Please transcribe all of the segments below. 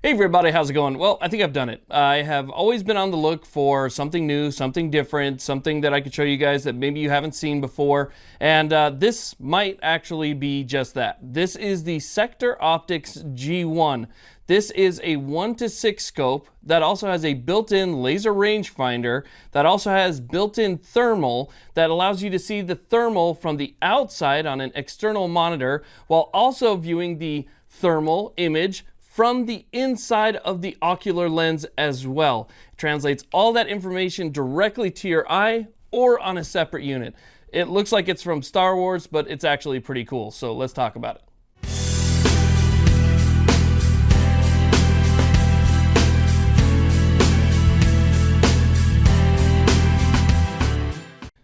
Hey everybody, how's it going? Well, I think I've done it. I have always been on the look for something new, something different, something that I could show you guys that maybe you haven't seen before. And this might actually be just that. This is the Sector Optics G1. This is a 1:6 scope that also has a built-in laser rangefinder that also has built-in thermal that allows you to see the thermal from the outside on an external monitor while also viewing the thermal image from the inside of the ocular lens as well. It translates all that information directly to your eye or on a separate unit. It looks like it's from Star Wars, but it's actually pretty cool. So let's talk about it.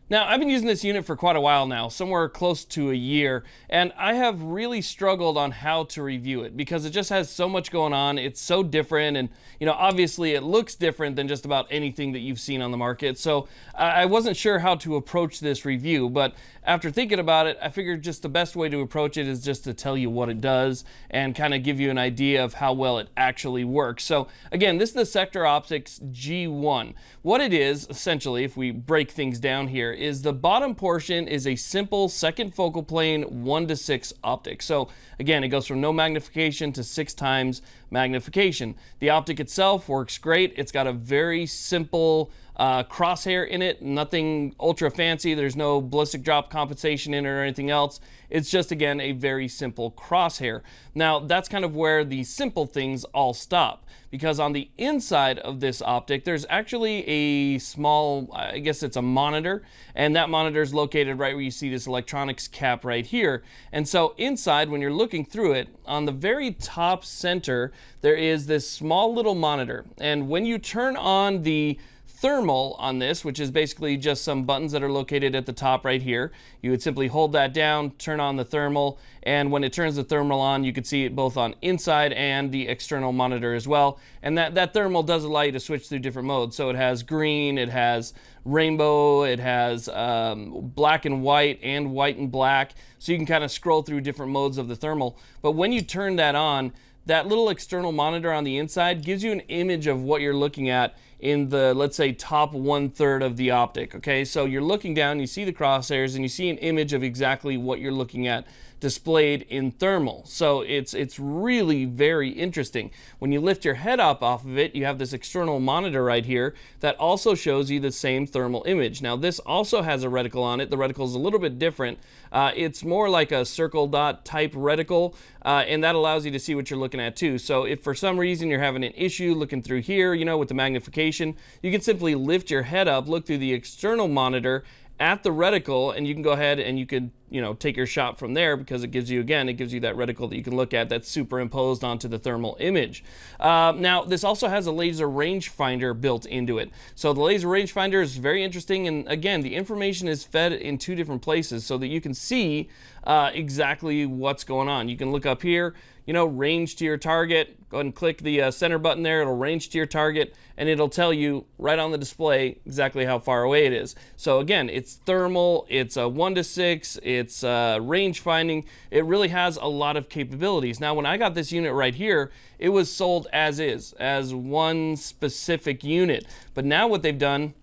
Now, I've been using this unit for quite a while now, somewhere close to a year, and I have really struggled on how to review it because it just has so much going on. It's so different, and obviously it looks different than just about anything that you've seen on the market. So I wasn't sure how to approach this review, but after thinking about it, I figured just the best way to approach it is just to tell you what it does and kind of give you an idea of how well it actually works. So again, this is the Sector Optics G1. What it is, essentially, if we break things down here, is the bottom portion is a simple second focal plane 1:6 optic. So again, it goes from no magnification to 6 times magnification. The optic itself works great. It's got a very simple crosshair in it, nothing ultra fancy. There's no ballistic drop compensation in it or anything else. It's just, again, a very simple crosshair. Now, that's kind of where the simple things all stop, because on the inside of this optic, there's actually a small, I guess it's a monitor, and that monitor is located right where you see this electronics cap right here. And so inside, when you're looking through it, on the very top center, there is this small little monitor. And when you turn on the thermal on this, which is basically just some buttons that are located at the top right here, you would simply hold that down, turn on the thermal, and when it turns the thermal on, you can see it both on inside and the external monitor as well. And that thermal does allow you to switch through different modes. So it has green, it has rainbow, it has black and white and black. So you can kind of scroll through different modes of the thermal. But when you turn that on, that little external monitor on the inside gives you an image of what you're looking at in the, let's say, top 1/3 of the optic. Okay, so you're looking down, you see the crosshairs, and you see an image of exactly what you're looking at displayed in thermal. So it's really very interesting. When you lift your head up off of it, you have this external monitor right here that also shows you the same thermal image. Now, this also has a reticle on it. The reticle is a little bit different. It's more like a circle dot type reticle, and that allows you to see what you're looking at too. So if for some reason you're having an issue looking through here, with the magnification, you can simply lift your head up, look through the external monitor at the reticle, and you can go ahead and you could take your shot from there, because it gives you that reticle that you can look at that's superimposed onto the thermal image. Now, this also has a laser rangefinder built into it. So the laser rangefinder is very interesting, and again, the information is fed in 2 different places so that you can see exactly what's going on. You can look up here, range to your target. Go ahead and click the center button there. It'll range to your target, and it'll tell you right on the display exactly how far away it is. So again, it's thermal, it's a 1:6, it's range finding. It really has a lot of capabilities. Now, when I got this unit right here, it was sold as is, as one specific unit. But now what they've done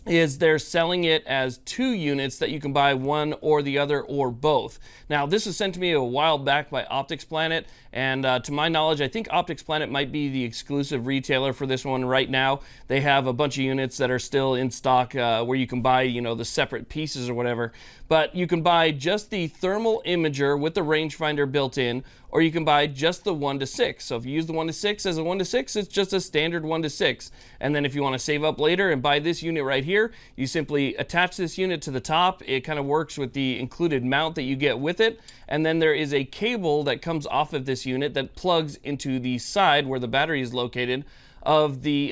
is they're selling it as 2 units that you can buy one or the other or both. Now, this was sent to me a while back by Optics Planet, and to my knowledge, I think Optics Planet might be the exclusive retailer for this one right now. They have a bunch of units that are still in stock where you can buy, the separate pieces or whatever. But you can buy just the thermal imager with the rangefinder built in, or you can buy just the 1:6. So if you use the 1:6 as a 1:6, it's just a standard 1:6. And then if you want to save up later and buy this unit right here, you simply attach this unit to the top. It kind of works with the included mount that you get with it. And then there is a cable that comes off of this unit that plugs into the side where the battery is located of the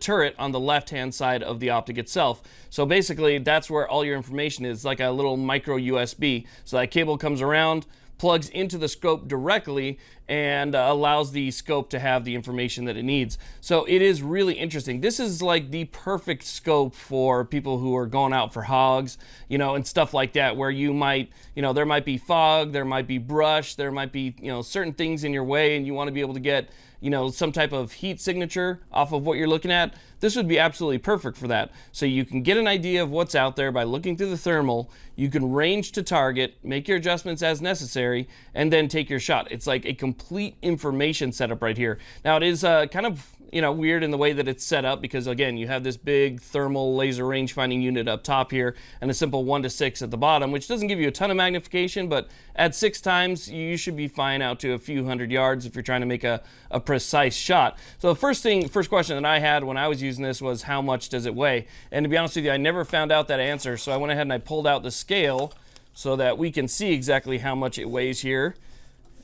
turret on the left-hand side of the optic itself. So basically, that's where all your information is, like a little micro USB. So that cable comes around, plugs into the scope directly, and allows the scope to have the information that it needs. So it is really interesting. This is like the perfect scope for people who are going out for hogs, you know, and stuff like that, where you might, you know, there might be fog, there might be brush, there might be, you know, certain things in your way, and you want to be able to get, you know, some type of heat signature off of what you're looking at. This would be absolutely perfect for that. So you can get an idea of what's out there by looking through the thermal. You can range to target, make your adjustments as necessary, and then take your shot. It's like a complete information setup right here. Now it is kind of, you know, weird in the way that it's set up, because again, you have this big thermal laser range finding unit up top here and a simple 1:6 at the bottom, which doesn't give you a ton of magnification, but at 6 times you should be fine out to a few hundred yards if you're trying to make a precise shot. So the first question that I had when I was using this was, how much does it weigh? And to be honest with you, I never found out that answer, so I went ahead and I pulled out the scale so that we can see exactly how much it weighs here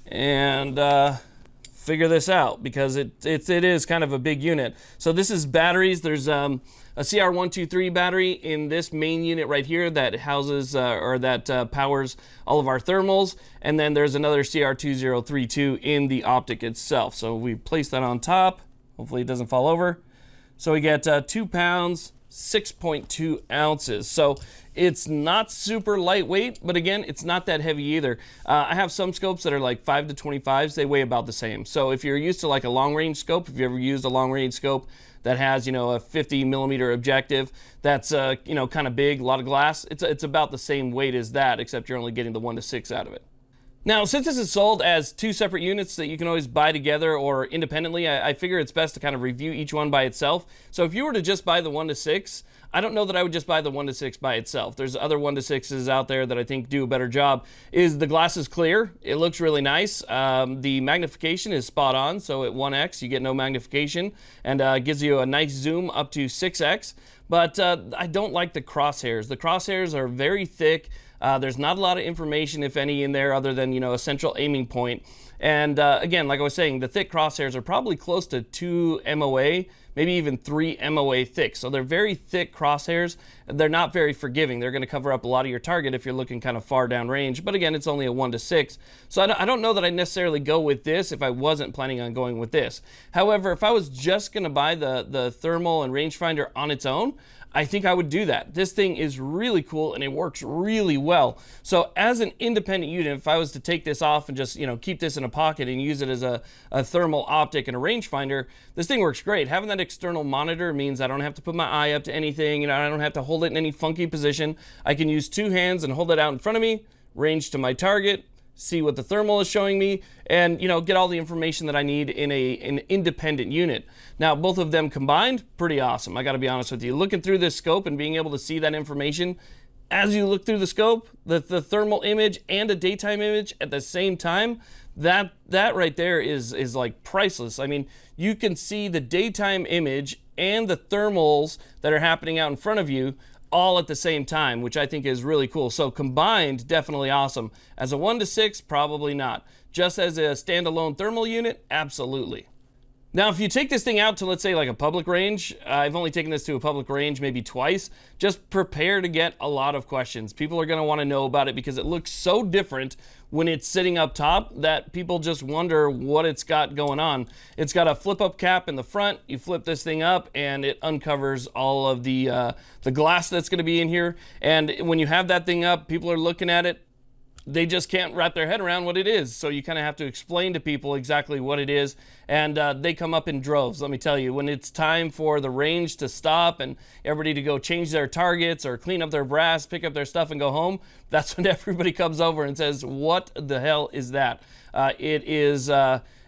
and figure this out, because it is kind of a big unit. So this is batteries. There's a CR123 battery in this main unit right here that houses that powers all of our thermals, and then there's another CR2032 in the Optic itself. So we place that on top. Hopefully it doesn't fall over. So we get 2 pounds, 6.2 ounces. So it's not super lightweight, but again, it's not that heavy either. I have some scopes that are like 5 to 25s. They weigh about the same. So if you're used to like a long range scope, if you ever used a long range scope that has, you know, a 50 millimeter objective, that's, you know, kind of big, a lot of glass, it's about the same weight as that, except you're only getting the 1:6 out of it. Now, since this is sold as 2 separate units that you can always buy together or independently, I figure it's best to kind of review each one by itself. So if you were to just buy the 1:6, I don't know that I would just buy the 1:6 by itself. There's other 1:6s out there that I think do a better job. The glass is clear. It looks really nice. The magnification is spot on. So at 1x, you get no magnification, and gives you a nice zoom up to 6x. But I don't like the crosshairs. The crosshairs are very thick. There's not a lot of information, if any, in there other than, you know, a central aiming point. And again, like I was saying, the thick crosshairs are probably close to 2 MOA, maybe even 3 MOA thick. So they're very thick crosshairs. They're not very forgiving. They're going to cover up a lot of your target if you're looking kind of far down range. But again, it's only a 1:6. So I don't know that I'd necessarily go with this if I wasn't planning on going with this. However, if I was just going to buy the thermal and rangefinder on its own, I think I would do that. This thing is really cool and it works really well. So as an independent unit, if I was to take this off and just, you know, keep this in a pocket and use it as a thermal optic and a rangefinder, this thing works great. Having that external monitor means I don't have to put my eye up to anything, you know, I don't have to hold it in any funky position. I can use 2 hands and hold it out in front of me, range to my target, see what the thermal is showing me, and, you know, get all the information that I need in an independent unit. Now, both of them combined, pretty awesome. I got to be honest with you. Looking through this scope and being able to see that information as you look through the scope, the thermal image and a daytime image at the same time, that right there is like priceless. I mean, you can see the daytime image and the thermals that are happening out in front of you all at the same time, which I think is really cool. So combined, definitely awesome. As a 1:6, probably not. Just as a standalone thermal unit, absolutely. Now, if you take this thing out to, let's say, like a public range, I've only taken this to a public range maybe twice, just prepare to get a lot of questions. People are going to want to know about it because it looks so different when it's sitting up top that people just wonder what it's got going on. It's got a flip-up cap in the front. You flip this thing up and it uncovers all of the glass that's going to be in here. And when you have that thing up, people are looking at it. They just can't wrap their head around what it is. So you kind of have to explain to people exactly what it is. And they come up in droves, let me tell you. When it's time for the range to stop and everybody to go change their targets or clean up their brass, pick up their stuff and go home, that's when everybody comes over and says, what the hell is that?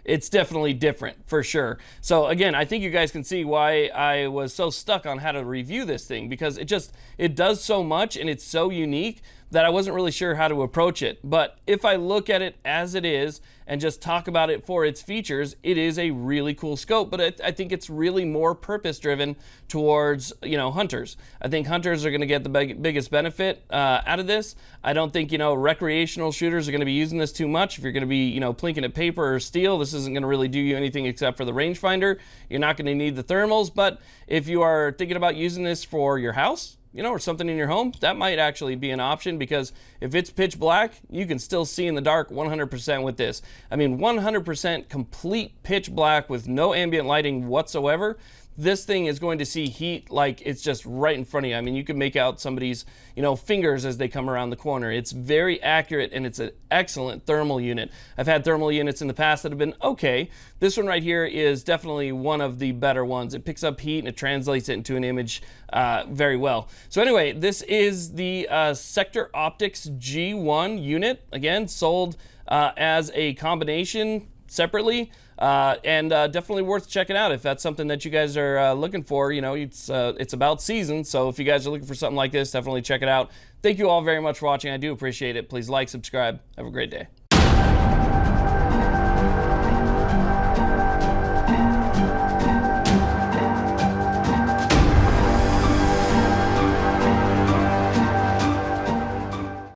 It's definitely different, for sure. So again, I think you guys can see why I was so stuck on how to review this thing, because it does so much and it's so unique that I wasn't really sure how to approach it. But if I look at it as it is and just talk about it for its features, it is a really cool scope. But I think it's really more purpose-driven towards, you know, hunters. I think hunters are going to get the biggest benefit out of this. I don't think, you know, recreational shooters are going to be using this too much. If you're going to be, you know, plinking at paper or steel, this isn't going to really do you anything except for the rangefinder. You're not going to need the thermals. But if you are thinking about using this for your house, you know, or something in your home, that might actually be an option, because if it's pitch black, you can still see in the dark 100% with this. I mean, 100% complete pitch black with no ambient lighting whatsoever. This thing is going to see heat like it's just right in front of you. I mean, you can make out somebody's, you know, fingers as they come around the corner. It's very accurate, and it's an excellent thermal unit. I've had thermal units in the past that have been okay. This one right here is definitely one of the better ones. It picks up heat and it translates it into an image very well. So anyway, this is the Sector Optics G1 unit. Again, sold as a combination separately. And definitely worth checking out if that's something that you guys are looking for. You know, it's about season, so if you guys are looking for something like this, definitely check it out. Thank you all very much for watching. I do appreciate it. Please like, subscribe. Have a great day.